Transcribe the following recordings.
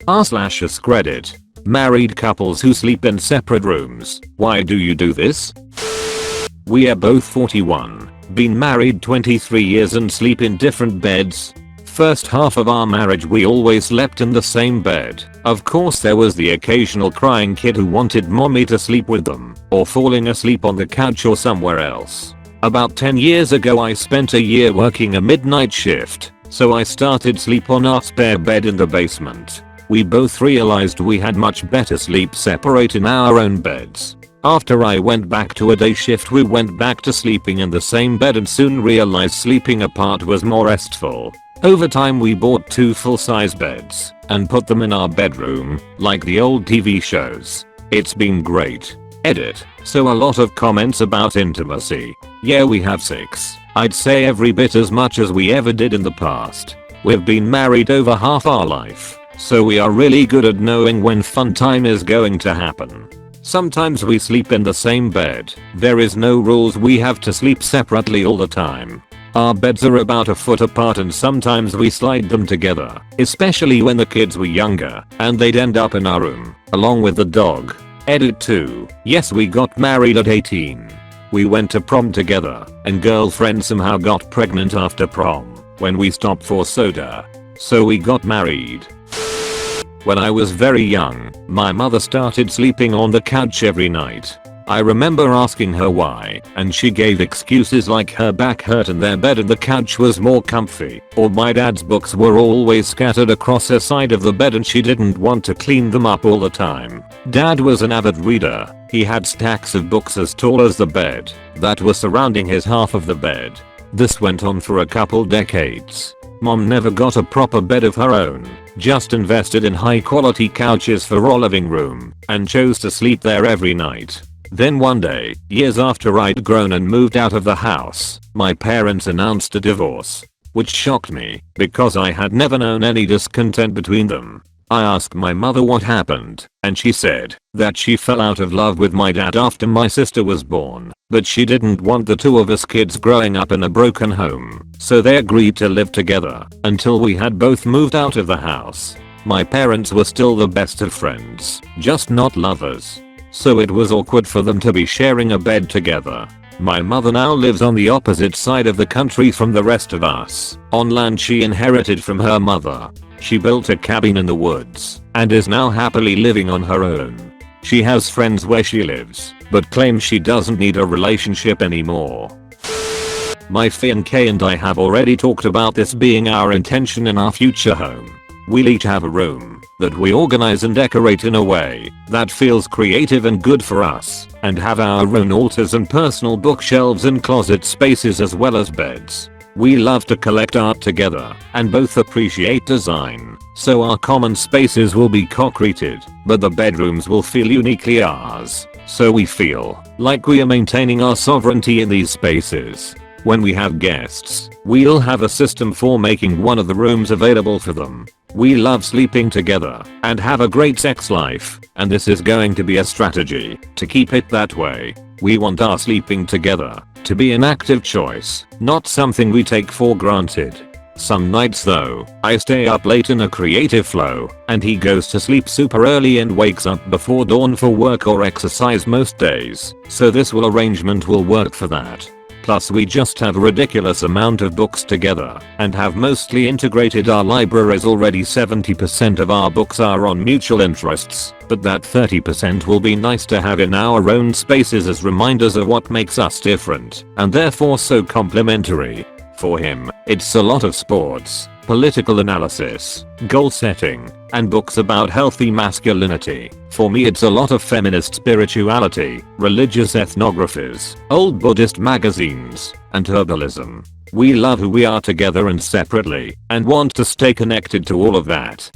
r/AskReddit. Married couples who sleep in separate rooms. Why do you do this? We are both 41, been married 23 years and sleep in different beds. First half of our marriage we always slept in the same bed. Of course there was the occasional crying kid who wanted mommy to sleep with them, or falling asleep on the couch or somewhere else. About 10 years ago I spent a year working a midnight shift, so I started sleep on our spare bed in the basement. We both realized we had much better sleep separate in our own beds. After I went back to a day shift we went back to sleeping in the same bed and soon realized sleeping apart was more restful. Over time we bought 2 full-size beds and put them in our bedroom, like the old TV shows. It's been great. Edit. So a lot of comments about intimacy. Yeah, we have 6. I'd say every bit as much as we ever did in the past. We've been married over half our life, so we are really good at knowing when fun time is going to happen. Sometimes we sleep in the same bed. There is no rules, we have to sleep separately all the time. Our beds are about a foot apart and sometimes we slide them together, especially when the kids were younger and they'd end up in our room, along with the dog. Edit 2. Yes, we got married at 18. We went to prom together and girlfriend somehow got pregnant after prom when we stopped for soda. So we got married. When I was very young, my mother started sleeping on the couch every night. I remember asking her why, and she gave excuses like her back hurt and their bed and the couch was more comfy, or my dad's books were always scattered across her side of the bed and she didn't want to clean them up all the time. Dad was an avid reader. He had stacks of books as tall as the bed that were surrounding his half of the bed. This went on for a couple decades. Mom never got a proper bed of her own, just invested in high quality couches for our living room, and chose to sleep there every night. Then one day, years after I'd grown and moved out of the house, my parents announced a divorce, which shocked me because I had never known any discontent between them. I asked my mother what happened, and she said that she fell out of love with my dad after my sister was born, but she didn't want the 2 of us kids growing up in a broken home, so they agreed to live together until we had both moved out of the house. My parents were still the best of friends, just not lovers. So it was awkward for them to be sharing a bed together. My mother now lives on the opposite side of the country from the rest of us, on land she inherited from her mother. She built a cabin in the woods and is now happily living on her own. She has friends where she lives, but claims she doesn't need a relationship anymore. My fiancé and I have already talked about this being our intention in our future home. We'll each have a room that we organize and decorate in a way that feels creative and good for us, and have our own altars and personal bookshelves and closet spaces as well as beds. We love to collect art together and both appreciate design, so our common spaces will be concreted, but the bedrooms will feel uniquely ours, so we feel like we are maintaining our sovereignty in these spaces. When we have guests, we'll have a system for making one of the rooms available for them. We love sleeping together and have a great sex life, and this is going to be a strategy to keep it that way. We want our sleeping together to be an active choice, not something we take for granted. Some nights though, I stay up late in a creative flow, and he goes to sleep super early and wakes up before dawn for work or exercise most days, so this arrangement will work for that. Plus we just have a ridiculous amount of books together and have mostly integrated our libraries already. 70% of our books are on mutual interests, but that 30% will be nice to have in our own spaces as reminders of what makes us different and therefore so complementary. For him, it's a lot of sports, political analysis, goal setting, and books about healthy masculinity. For me it's a lot of feminist spirituality, religious ethnographies, old Buddhist magazines, and herbalism. We love who we are together and separately, and want to stay connected to all of that.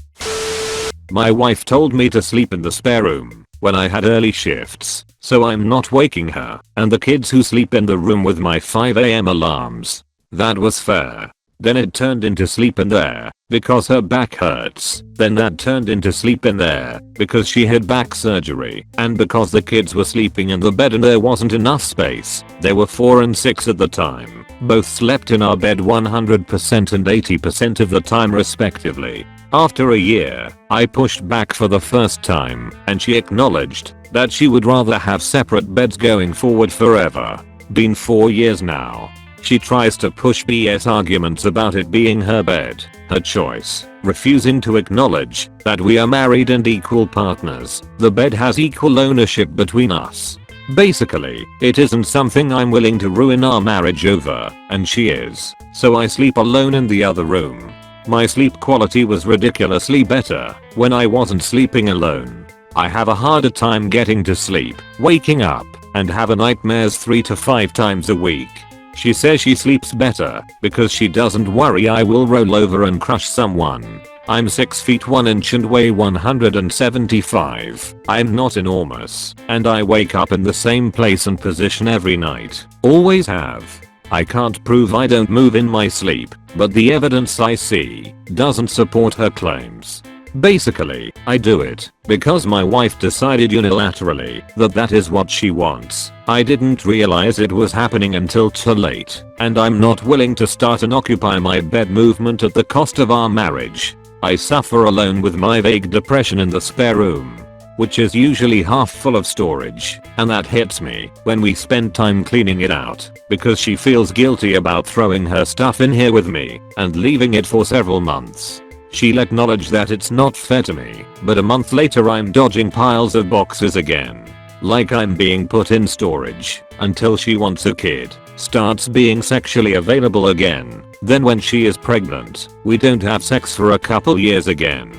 My wife told me to sleep in the spare room when I had early shifts, so I'm not waking her and the kids who sleep in the room with my 5 AM alarms. That was fair. Then it turned into sleep in there because her back hurts. Then that turned into sleep in there because she had back surgery and because the kids were sleeping in the bed and there wasn't enough space. They were 4 and 6 at the time. Both slept in our bed 100% and 80% of the time respectively. After a year, I pushed back for the first time and she acknowledged that she would rather have separate beds going forward forever. Been 4 years now. She tries to push BS arguments about it being her bed, her choice, refusing to acknowledge that we are married and equal partners. The bed has equal ownership between us. Basically, it isn't something I'm willing to ruin our marriage over, and she is, so I sleep alone in the other room. My sleep quality was ridiculously better when I wasn't sleeping alone. I have a harder time getting to sleep, waking up, and have nightmares 3 to 5 times a week. She says she sleeps better because she doesn't worry I will roll over and crush someone. I'm 6 feet 1 inch and weigh 175. I'm not enormous, and I wake up in the same place and position every night. Always have. I can't prove I don't move in my sleep, but the evidence I see doesn't support her claims. Basically, I do it because my wife decided unilaterally that that is what she wants. I didn't realize it was happening until too late, and I'm not willing to start an occupy my bed movement at the cost of our marriage. I suffer alone with my vague depression in the spare room, which is usually half full of storage, and that hits me when we spend time cleaning it out because she feels guilty about throwing her stuff in here with me and leaving it for several months. She'll acknowledge that it's not fair to me, but a month later I'm dodging piles of boxes again. Like I'm being put in storage until she wants a kid, starts being sexually available again. Then when she is pregnant, we don't have sex for a couple years again.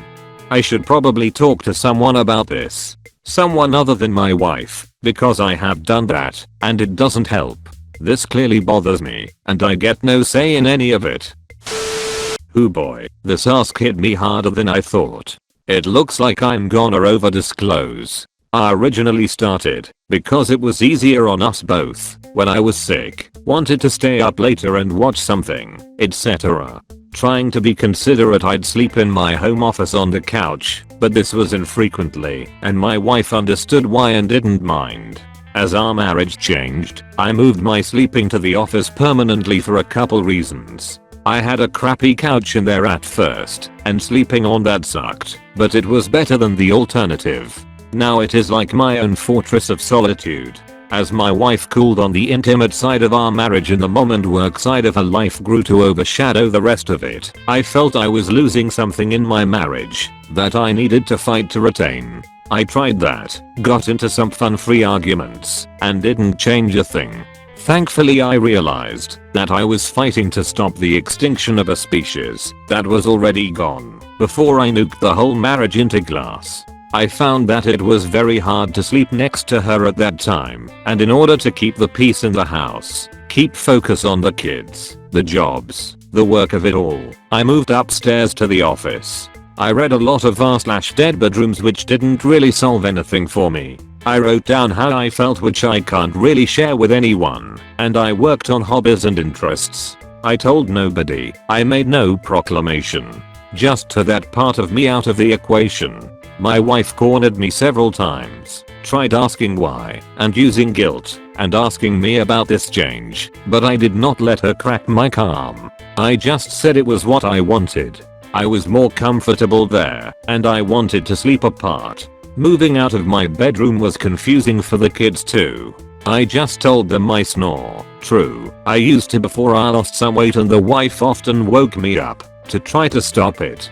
I should probably talk to someone about this. Someone other than my wife, because I have done that, and it doesn't help. This clearly bothers me, and I get no say in any of it. Oh boy, this ask hit me harder than I thought. It looks like I'm gonna over disclose. I originally started because it was easier on us both when I was sick, wanted to stay up later and watch something, etc. Trying to be considerate, I'd sleep in my home office on the couch, but this was infrequently, and my wife understood why and didn't mind. As our marriage changed, I moved my sleeping to the office permanently for a couple reasons. I had a crappy couch in there at first, and sleeping on that sucked, but it was better than the alternative. Now it is like my own fortress of solitude. As my wife cooled on the intimate side of our marriage and the mom and work side of her life grew to overshadow the rest of it, I felt I was losing something in my marriage that I needed to fight to retain. I tried that, got into some fun-free arguments, and didn't change a thing. Thankfully I realized that I was fighting to stop the extinction of a species that was already gone before I nuked the whole marriage into glass. I found that it was very hard to sleep next to her at that time, and in order to keep the peace in the house, keep focus on the kids, the jobs, the work of it all, I moved upstairs to the office. I read a lot of r/dead bedrooms which didn't really solve anything for me. I wrote down how I felt, which I can't really share with anyone, and I worked on hobbies and interests. I told nobody, I made no proclamation. Just to that part of me out of the equation. My wife cornered me several times, tried asking why, and using guilt, and asking me about this change, but I did not let her crack my calm. I just said it was what I wanted. I was more comfortable there, and I wanted to sleep apart. Moving out of my bedroom was confusing for the kids too. I just told them I snore. True, I used to before I lost some weight, and the wife often woke me up to try to stop it.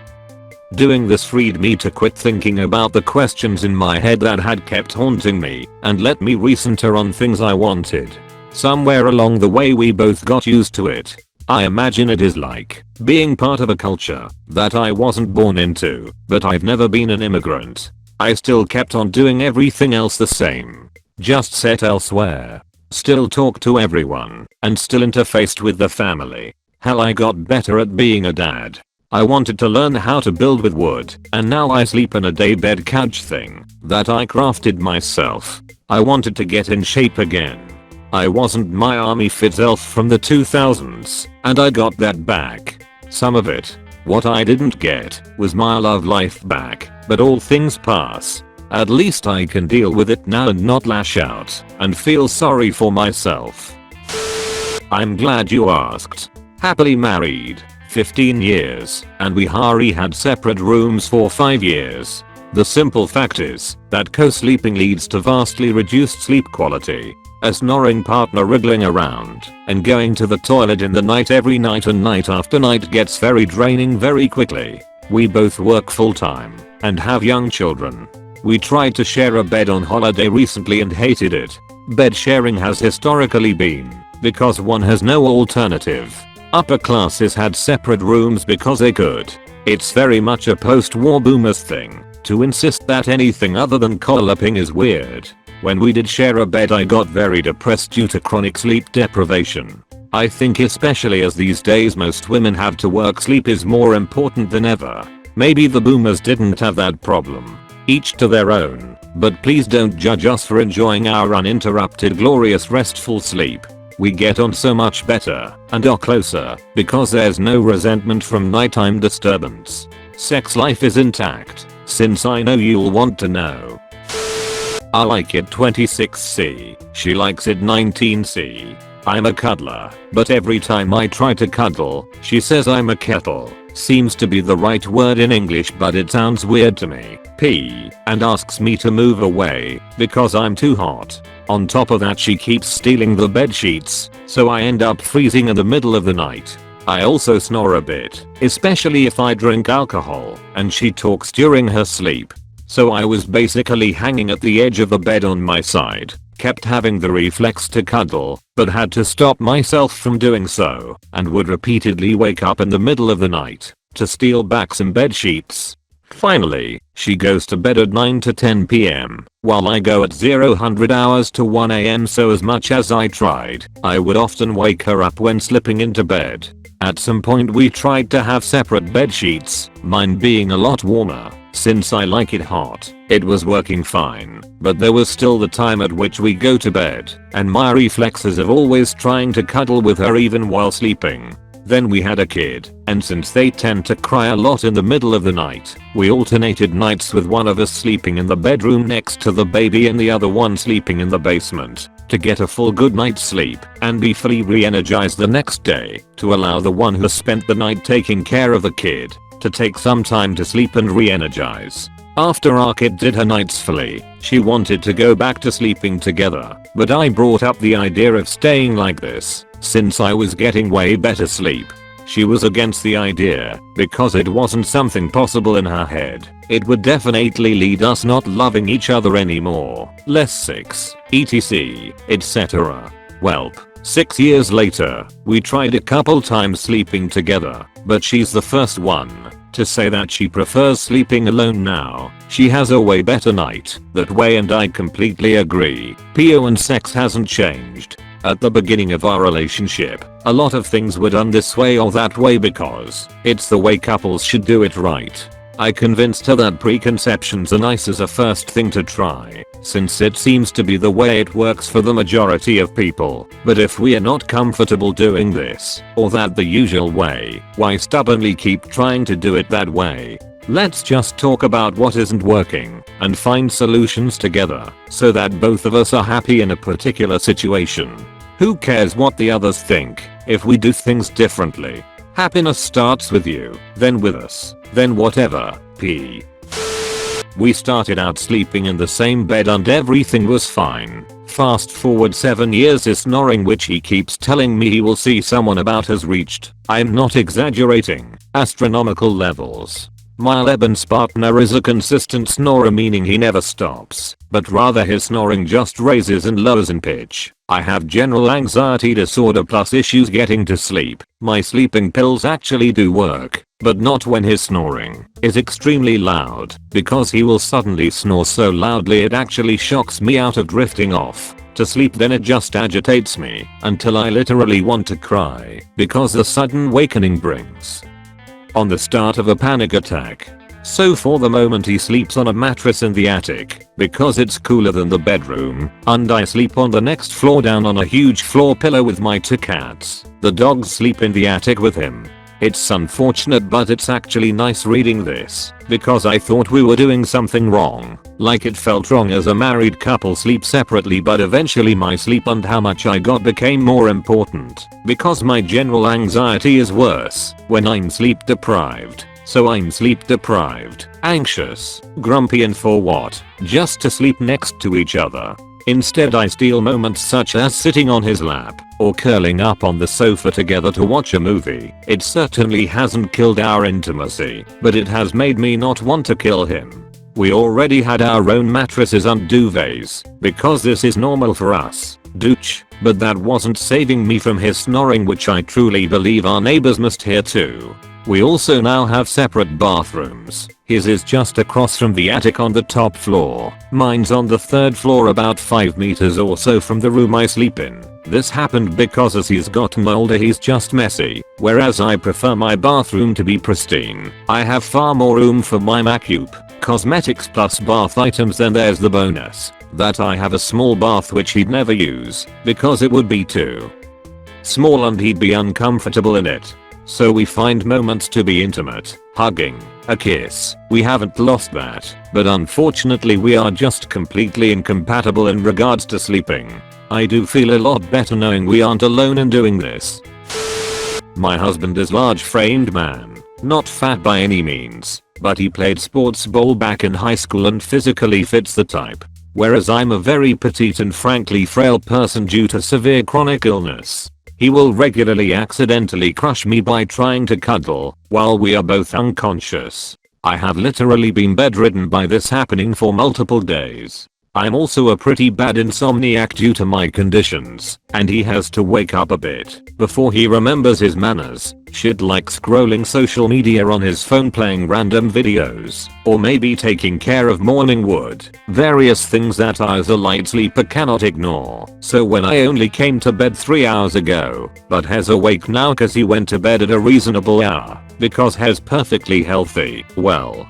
Doing this freed me to quit thinking about the questions in my head that had kept haunting me and let me recenter on things I wanted. Somewhere along the way we both got used to it. I imagine it is like being part of a culture that I wasn't born into, but I've never been an immigrant. I still kept on doing everything else the same. Just set elsewhere. Still talk to everyone, and still interfaced with the family. Hell, I got better at being a dad. I wanted to learn how to build with wood, and now I sleep in a daybed couch thing that I crafted myself. I wanted to get in shape again. I wasn't my army fit elf from the 2000s, and I got that back. Some of it. What I didn't get was my love life back, but all things pass. At least I can deal with it now and not lash out and feel sorry for myself. I'm glad you asked. Happily married. 15 years, and we had separate rooms for 5 years. The simple fact is that co-sleeping leads to vastly reduced sleep quality. A snoring partner wriggling around and going to the toilet in the night every night and night after night gets very draining very quickly. We both work full time and have young children. We tried to share a bed on holiday recently and hated it. Bed sharing has historically been because one has no alternative. Upper classes had separate rooms because they could. It's very much a post-war boomers thing to insist that anything other than collaring is weird. When we did share a bed, I got very depressed due to chronic sleep deprivation. I think especially as these days most women have to work, sleep is more important than ever. Maybe the boomers didn't have that problem. Each to their own, but please don't judge us for enjoying our uninterrupted glorious restful sleep. We get on so much better and are closer because there's no resentment from nighttime disturbance. Sex life is intact, since I know you'll want to know. I like it 26C, she likes it 19C. I'm a cuddler, but every time I try to cuddle, she says I'm a kettle. Seems to be the right word in English, but it sounds weird to me. And asks me to move away because I'm too hot. On top of that, she keeps stealing the bed sheets, so I end up freezing in the middle of the night. I also snore a bit, especially if I drink alcohol, and she talks during her sleep. So I was basically hanging at the edge of the bed on my side, kept having the reflex to cuddle, but had to stop myself from doing so, and would repeatedly wake up in the middle of the night to steal back some bed sheets. Finally, she goes to bed at 9 to 10 PM, while I go at 0 hours to 1 AM, so as much as I tried, I would often wake her up when slipping into bed. At some point we tried to have separate bed sheets, mine being a lot warmer, since I like it hot. It was working fine, but there was still the time at which we go to bed, and my reflexes of always trying to cuddle with her even while sleeping. Then we had a kid, and since they tend to cry a lot in the middle of the night, we alternated nights with one of us sleeping in the bedroom next to the baby and the other one sleeping in the basement, to get a full good night's sleep and be fully re-energized the next day, to allow the one who spent the night taking care of the kid to take some time to sleep and re-energize. After our kid did her nights fully, she wanted to go back to sleeping together, but I brought up the idea of staying like this, since I was getting way better sleep. She was against the idea, because it wasn't something possible in her head. It would definitely lead us not loving each other anymore, less sex, etc, etc. Welp. 6 years later, we tried a couple times sleeping together, but she's the first one to say that she prefers sleeping alone now. She has a way better night that way, and I completely agree. PO and sex hasn't changed. At the beginning of our relationship, a lot of things were done this way or that way because it's the way couples should do it, right? I convinced her that preconceptions are nice as a first thing to try, since it seems to be the way it works for the majority of people. But if we are not comfortable doing this or that the usual way, why stubbornly keep trying to do it that way? Let's just talk about what isn't working and find solutions together so that both of us are happy in a particular situation. Who cares what the others think if we do things differently? Happiness starts with you, then with us, then whatever. We started out sleeping in the same bed and everything was fine. Fast forward 7 years, his snoring, which he keeps telling me he will see someone about, has reached, I'm not exaggerating, astronomical levels. My Lebanese partner is a consistent snorer, meaning he never stops, but rather his snoring just raises and lowers in pitch. I have general anxiety disorder plus issues getting to sleep. My sleeping pills actually do work, but not when his snoring is extremely loud, because he will suddenly snore so loudly it actually shocks me out of drifting off to sleep. Then it just agitates me until I literally want to cry because the sudden wakening brings on the start of a panic attack. So for the moment he sleeps on a mattress in the attic because it's cooler than the bedroom, and I sleep on the next floor down on a huge floor pillow with my 2 cats. The dogs sleep in the attic with him. It's unfortunate, but it's actually nice reading this, because I thought we were doing something wrong. Like it felt wrong as a married couple sleep separately, but eventually my sleep and how much I got became more important, because my general anxiety is worse when I'm sleep deprived. So I'm sleep deprived, anxious, grumpy, and for what? Just to sleep next to each other. Instead I steal moments such as sitting on his lap or curling up on the sofa together to watch a movie. It certainly hasn't killed our intimacy, but it has made me not want to kill him. We already had our own mattresses and duvets, because this is normal for us. Dooch, but that wasn't saving me from his snoring, which I truly believe our neighbors must hear too. We also now have separate bathrooms. His is just across from the attic on the top floor. Mine's on the third floor about 5 meters or so from the room I sleep in. This happened because as he's gotten older he's just messy, whereas I prefer my bathroom to be pristine. I have far more room for my macup, cosmetics plus bath items. Then there's the bonus that I have a small bath which he'd never use because it would be too small and he'd be uncomfortable in it. So we find moments to be intimate, hugging, a kiss. We haven't lost that, but unfortunately we are just completely incompatible in regards to sleeping. I do feel a lot better knowing we aren't alone in doing this. My husband is large-framed man, not fat by any means, but he played sports ball back in high school and physically fits the type. Whereas I'm a very petite and frankly frail person due to severe chronic illness. He will regularly accidentally crush me by trying to cuddle while we are both unconscious. I have literally been bedridden by this happening for multiple days. I'm also a pretty bad insomniac due to my conditions, and he has to wake up a bit before he remembers his manners. Shit like scrolling social media on his phone, playing random videos, or maybe taking care of morning wood. Various things that I as a light sleeper cannot ignore. So when I only came to bed 3 hours ago, but Hez awake now cause he went to bed at a reasonable hour, because Hez perfectly healthy, well,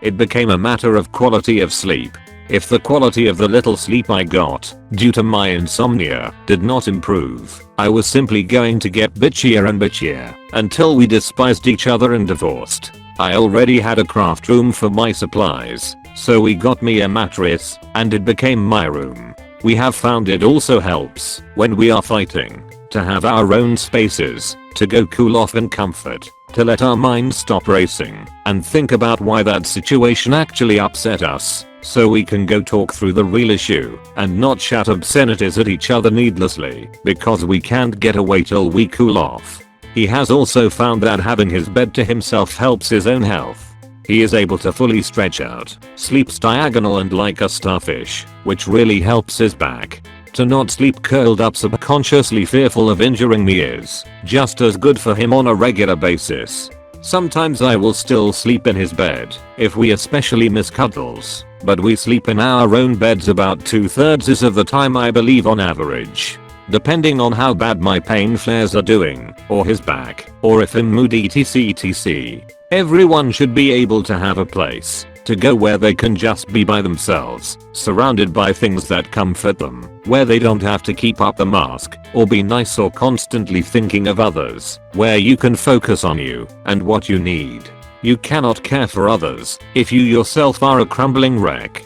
it became a matter of quality of sleep. If the quality of the little sleep I got, due to my insomnia, did not improve, I was simply going to get bitchier and bitchier, until we despised each other and divorced. I already had a craft room for my supplies, so we got me a mattress, and it became my room. We have found it also helps, when we are fighting, to have our own spaces, to go cool off and comfort, to let our minds stop racing, and think about why that situation actually upset us. So we can go talk through the real issue and not shout obscenities at each other needlessly because we can't get away till we cool off. He has also found that having his bed to himself helps his own health. He is able to fully stretch out, sleeps diagonal and like a starfish, which really helps his back. To not sleep curled up subconsciously fearful of injuring me is just as good for him on a regular basis. Sometimes I will still sleep in his bed, if we especially miss cuddles, but we sleep in our own beds about 2/3 of the time I believe on average. Depending on how bad my pain flares are doing, or his back, or if in mood etc. Everyone should be able to have a place to go where they can just be by themselves, surrounded by things that comfort them, where they don't have to keep up the mask, or be nice or constantly thinking of others, where you can focus on you and what you need. You cannot care for others if you yourself are a crumbling wreck.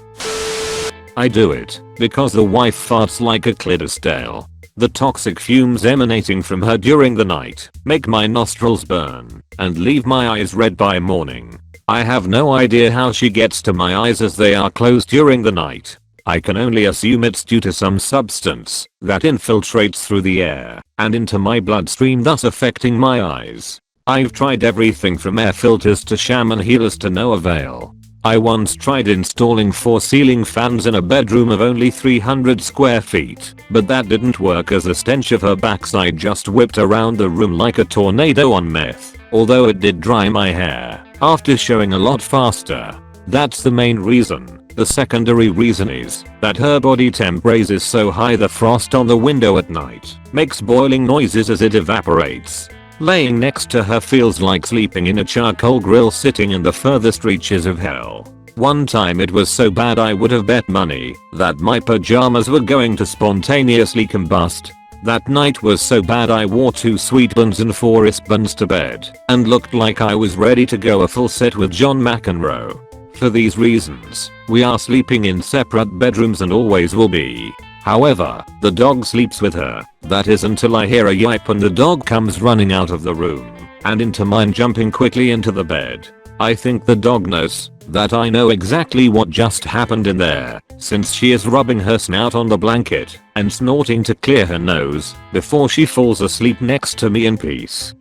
I do it because the wife farts like a Clydesdale. The toxic fumes emanating from her during the night make my nostrils burn and leave my eyes red by morning. I have no idea how she gets to my eyes as they are closed during the night. I can only assume it's due to some substance that infiltrates through the air and into my bloodstream, thus affecting my eyes. I've tried everything from air filters to shaman healers to no avail. I once tried installing 4 ceiling fans in a bedroom of only 300 square feet, but that didn't work as the stench of her backside just whipped around the room like a tornado on meth, although it did dry my hair after showing a lot faster. That's the main reason. The secondary reason is that her body temp raises so high the frost on the window at night makes boiling noises as it evaporates. Laying next to her feels like sleeping in a charcoal grill sitting in the furthest reaches of hell. One time it was so bad I would have bet money that my pajamas were going to spontaneously combust. That night was so bad I wore 2 sweet buns and 4 wristbands to bed and looked like I was ready to go a full set with John McEnroe. For these reasons, we are sleeping in separate bedrooms and always will be. However, the dog sleeps with her, that is until I hear a yipe and the dog comes running out of the room and into mine jumping quickly into the bed. I think the dog knows that I know exactly what just happened in there, since she is rubbing her snout on the blanket and snorting to clear her nose before she falls asleep next to me in peace.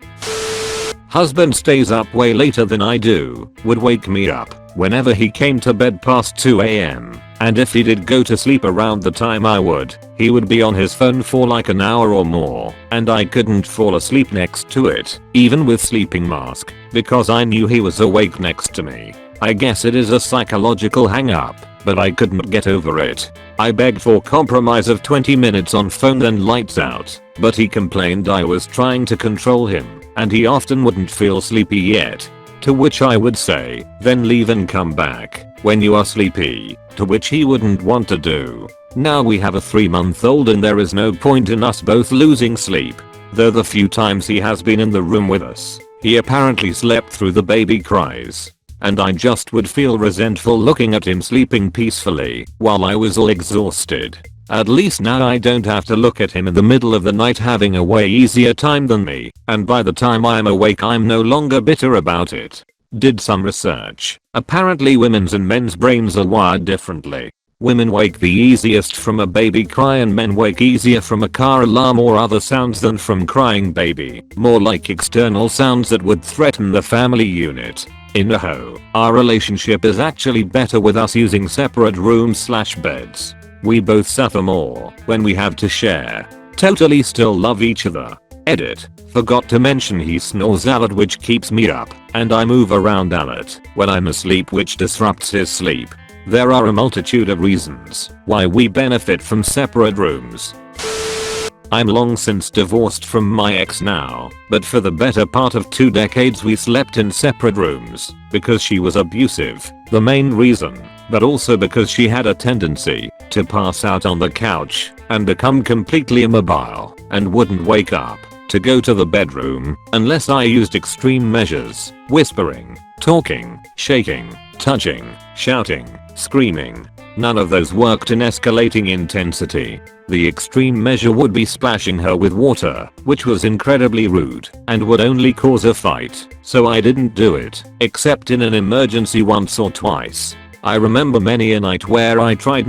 Husband stays up way later than I do, would wake me up whenever he came to bed past 2 AM, and if he did go to sleep around the time I would, he would be on his phone for like an hour or more, and I couldn't fall asleep next to it, even with sleeping mask, because I knew he was awake next to me. I guess it is a psychological hang up, but I couldn't get over it. I begged for compromise of 20 minutes on phone then lights out, but he complained I was trying to control him, and he often wouldn't feel sleepy yet. To which I would say, then leave and come back when you are sleepy, to which he wouldn't want to do. Now we have a 3-month-old and there is no point in us both losing sleep, though the few times he has been in the room with us, he apparently slept through the baby cries. And I just would feel resentful looking at him sleeping peacefully while I was all exhausted. At least now I don't have to look at him in the middle of the night having a way easier time than me, and by the time I'm awake I'm no longer bitter about it. Did some research. Apparently women's and men's brains are wired differently. Women wake the easiest from a baby cry and men wake easier from a car alarm or other sounds than from crying baby, more like external sounds that would threaten the family unit. In a hoe, our relationship is actually better with us using separate rooms/beds. We both suffer more when we have to share. Totally still love each other. Edit. Forgot to mention he snores a lot which keeps me up, and I move around a lot when I'm asleep which disrupts his sleep. There are a multitude of reasons why we benefit from separate rooms. I'm long since divorced from my ex now, but for the better part of 2 decades we slept in separate rooms because she was abusive, the main reason, but also because she had a tendency to pass out on the couch and become completely immobile and wouldn't wake up to go to the bedroom unless I used extreme measures, whispering, talking, shaking, touching, shouting, screaming. None of those worked in escalating intensity. The extreme measure would be splashing her with water, which was incredibly rude and would only cause a fight, so I didn't do it, except in an emergency once or twice. I remember many a night where I tried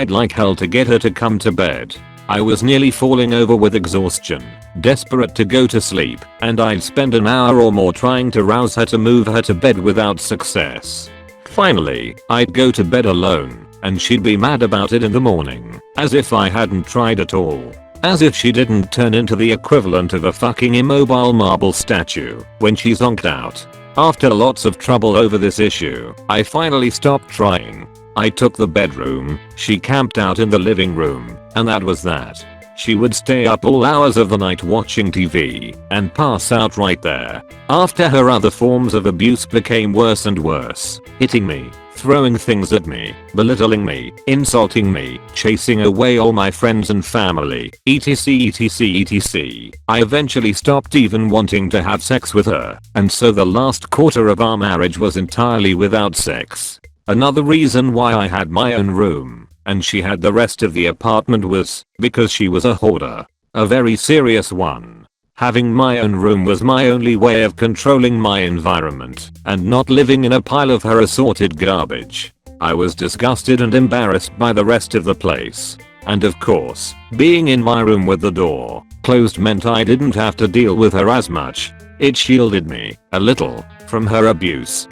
like hell to get her to come to bed. I was nearly falling over with exhaustion, desperate to go to sleep, and I'd spend an hour or more trying to rouse her to move her to bed without success. Finally, I'd go to bed alone, and she'd be mad about it in the morning, as if I hadn't tried at all. As if she didn't turn into the equivalent of a fucking immobile marble statue when she zonked out. After lots of trouble over this issue, I finally stopped trying. I took the bedroom, she camped out in the living room, and that was that. She would stay up all hours of the night watching TV and pass out right there. After her other forms of abuse became worse and worse, hitting me, throwing things at me, belittling me, insulting me, chasing away all my friends and family, etc. I eventually stopped even wanting to have sex with her, and so the last quarter of our marriage was entirely without sex. Another reason why I had my own room and she had the rest of the apartment was because she was a hoarder. A very serious one. Having my own room was my only way of controlling my environment and not living in a pile of her assorted garbage. I was disgusted and embarrassed by the rest of the place. And of course, being in my room with the door closed meant I didn't have to deal with her as much. It shielded me, a little, from her abuse.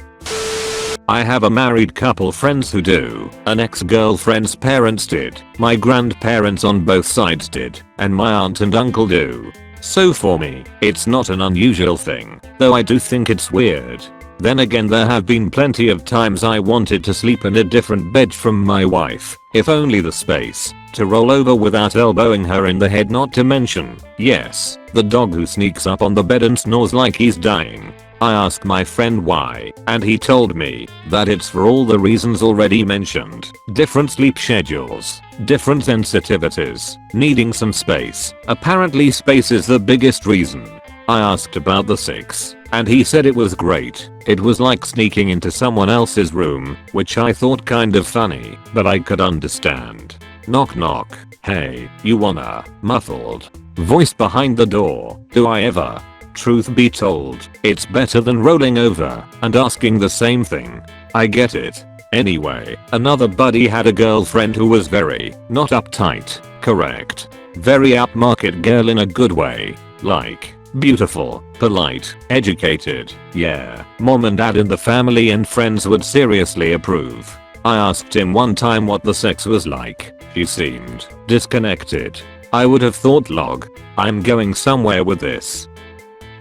I have a married couple friends who do, an ex-girlfriend's parents did, my grandparents on both sides did, and my aunt and uncle do. So for me, it's not an unusual thing, though I do think it's weird. Then again, there have been plenty of times I wanted to sleep in a different bed from my wife, if only the space to roll over without elbowing her in the head, not to mention, yes, the dog who sneaks up on the bed and snores like he's dying. I asked my friend why, and he told me that it's for all the reasons already mentioned. Different sleep schedules, different sensitivities, needing some space. Apparently space is the biggest reason. I asked about the 6, and he said it was great. It was like sneaking into someone else's room, which I thought kind of funny, but I could understand. Knock knock. Hey, you wanna? Muffled voice behind the door. Do I ever? Truth be told, it's better than rolling over and asking the same thing. I get it. Anyway, another buddy had a girlfriend who was very not uptight, correct. Very upmarket girl in a good way. Like, beautiful, polite, educated. Yeah, mom and dad and the family and friends would seriously approve. I asked him one time what the sex was like. He seemed disconnected. I would have thought log. I'm going somewhere with this.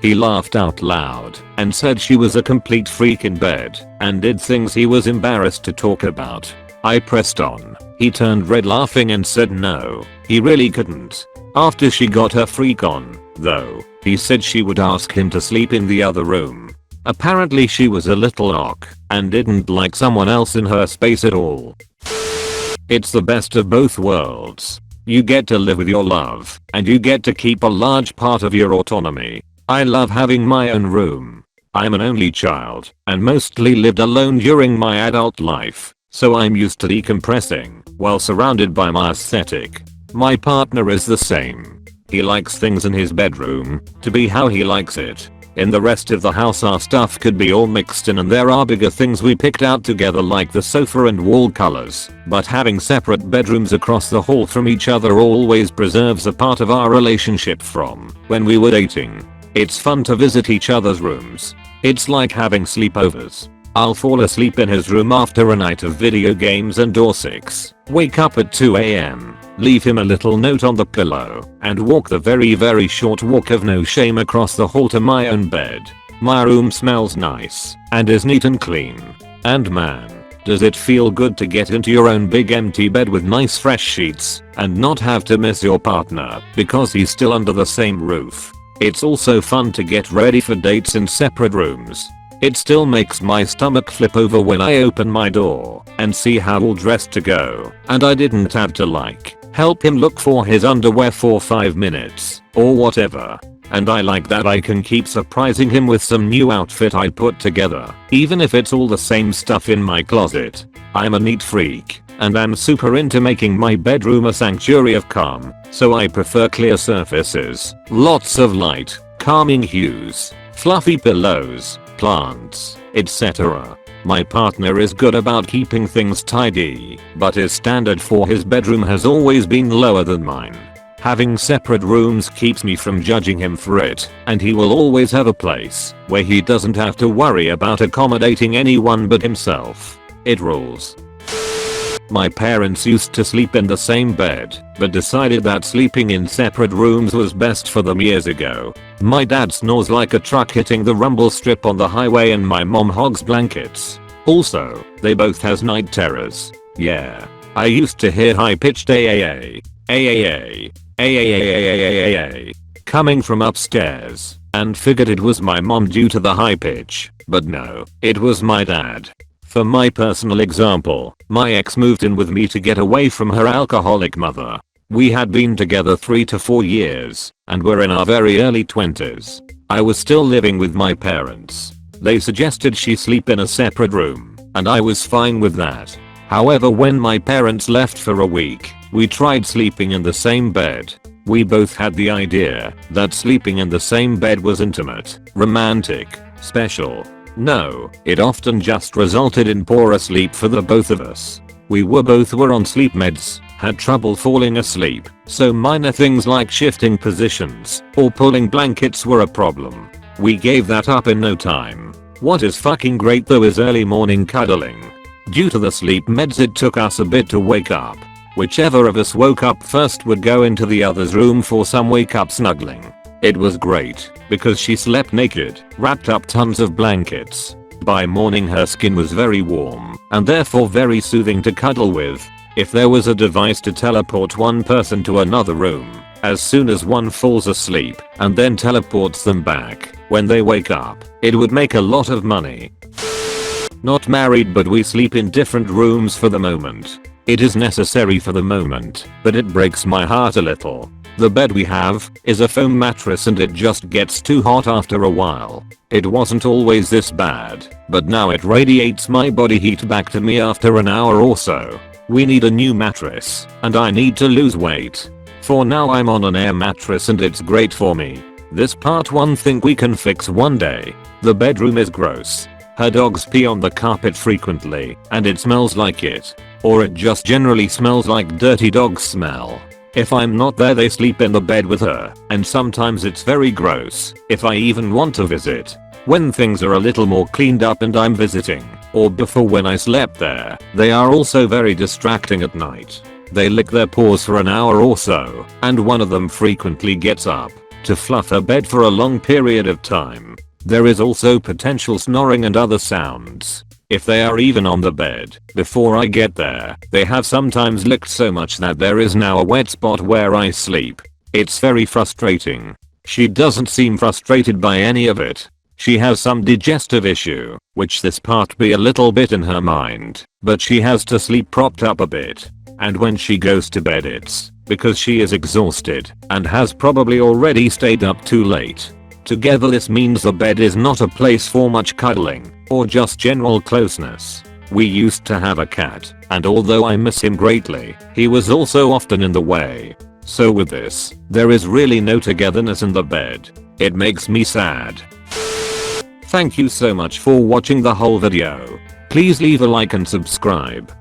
He laughed out loud and said she was a complete freak in bed and did things he was embarrassed to talk about. I pressed on. He turned red laughing and said no, he really couldn't. After she got her freak on, though, he said she would ask him to sleep in the other room. Apparently she was a little ock and didn't like someone else in her space at all. It's the best of both worlds. You get to live with your love, and you get to keep a large part of your autonomy. I love having my own room. I'm an only child and mostly lived alone during my adult life, so I'm used to decompressing while surrounded by my aesthetic. My partner is the same. He likes things in his bedroom to be how he likes it. In the rest of the house our stuff could be all mixed in and there are bigger things we picked out together like the sofa and wall colors, but having separate bedrooms across the hall from each other always preserves a part of our relationship from when we were dating. It's fun to visit each other's rooms. It's like having sleepovers. I'll fall asleep in his room after a night of video games and or 6, wake up at 2 AM, leave him a little note on the pillow, and walk the very short walk of no shame across the hall to my own bed. My room smells nice and is neat and clean. And man, does it feel good to get into your own big empty bed with nice fresh sheets and not have to miss your partner because he's still under the same roof. It's also fun to get ready for dates in separate rooms. It still makes my stomach flip over when I open my door and see how all dressed to go and I didn't have to like help him look for his underwear for 5 minutes or whatever. And I like that I can keep surprising him with some new outfit I put together, even if it's all the same stuff in my closet. I'm a neat freak and I'm super into making my bedroom a sanctuary of calm, so I prefer clear surfaces, lots of light, calming hues, fluffy pillows, plants, etc. My partner is good about keeping things tidy, but his standard for his bedroom has always been lower than mine. Having separate rooms keeps me from judging him for it, and he will always have a place where he doesn't have to worry about accommodating anyone but himself. It rules. My parents used to sleep in the same bed, but decided that sleeping in separate rooms was best for them years ago. My dad snores like a truck hitting the rumble strip on the highway and my mom hogs blankets. Also, they both has night terrors. Yeah. I used to hear high-pitched AAA, AAA, AAA coming from upstairs, and figured it was my mom due to the high pitch, but no, it was my dad. For my personal example, my ex moved in with me to get away from her alcoholic mother. We had been together 3 to 4 years, and were in our very early 20s. I was still living with my parents. They suggested she sleep in a separate room, and I was fine with that. However, when my parents left for a week, we tried sleeping in the same bed. We both had the idea that sleeping in the same bed was intimate, romantic, special. No, it often just resulted in poorer sleep for the both of us. We both were on sleep meds, had trouble falling asleep, so minor things like shifting positions or pulling blankets were a problem. We gave that up in no time. What is fucking great though is early morning cuddling. Due to the sleep meds it took us a bit to wake up. Whichever of us woke up first would go into the other's room for some wake up snuggling. It was great, because she slept naked, wrapped up tons of blankets. By morning her skin was very warm, and therefore very soothing to cuddle with. If there was a device to teleport one person to another room, as soon as one falls asleep and then teleports them back when they wake up. It would make a lot of money. Not married, but we sleep in different rooms for the moment. It is necessary for the moment, but it breaks my heart a little. The bed we have is a foam mattress and it just gets too hot after a while. It wasn't always this bad, but now it radiates my body heat back to me after an hour or so. We need a new mattress, and I need to lose weight. For now I'm on an air mattress and it's great for me. This part one thing we can fix one day. The bedroom is gross. Her dogs pee on the carpet frequently, and it smells like it. Or it just generally smells like dirty dog smell. If I'm not there, they sleep in the bed with her, and sometimes it's very gross if I even want to visit. When things are a little more cleaned up and I'm visiting, or before when I slept there, they are also very distracting at night. They lick their paws for an hour or so, and one of them frequently gets up to fluff her bed for a long period of time. There is also potential snoring and other sounds. If they are even on the bed before I get there, they have sometimes licked so much that there is now a wet spot where I sleep. It's very frustrating. She doesn't seem frustrated by any of it. She has some digestive issue, which this part be a little bit in her mind, but she has to sleep propped up a bit. And when she goes to bed, it's because she is exhausted and has probably already stayed up too late. Together this means the bed is not a place for much cuddling or just general closeness. We used to have a cat, and although I miss him greatly, he was also often in the way. So with this, there is really no togetherness in the bed. It makes me sad. Thank you so much for watching the whole video. Please leave a like and subscribe.